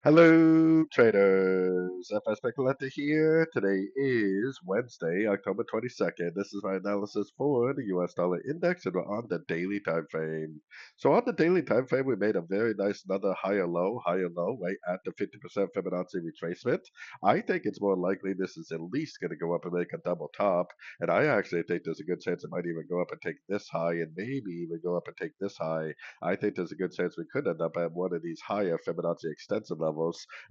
Hello, traders. FX Pip Collector here. Today is Wednesday, October 22nd. This is my analysis for the US dollar index, and we're on the daily time frame. So on the daily time frame, we made a very nice another higher low, right at the 50% Fibonacci retracement. I think it's more likely this is at least going to go up and make a double top, and I actually think there's a good chance it might even go up and take this high, and maybe even go up and take this high. I think there's a good chance we could end up at one of these higher Fibonacci extension levels,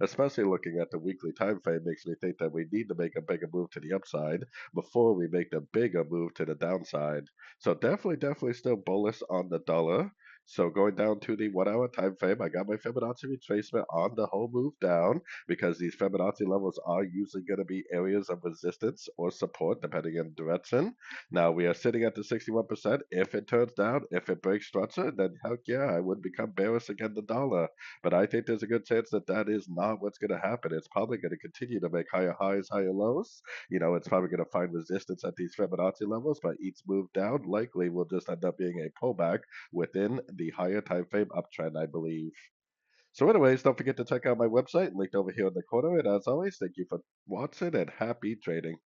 especially looking at the weekly time frame makes me think that we need to make a bigger move to the upside before we make the bigger move to the downside. So definitely still bullish on the dollar. So going down to the 1 hour time frame, I got my Fibonacci retracement on the whole move down because these Fibonacci levels are usually going to be areas of resistance or support depending on direction. Now we are sitting at the 61%. If it turns down, if it breaks structure, then heck yeah, I would become bearish again the dollar. But I think there's a good chance that that is not what's going to happen. It's probably going to continue to make higher highs, higher lows. It's probably going to find resistance at these Fibonacci levels, but each move down likely will just end up being a pullback within the higher time frame uptrend, I believe. So, anyways, don't forget to check out my website linked over here in the corner. And as always, thank you for watching and happy trading.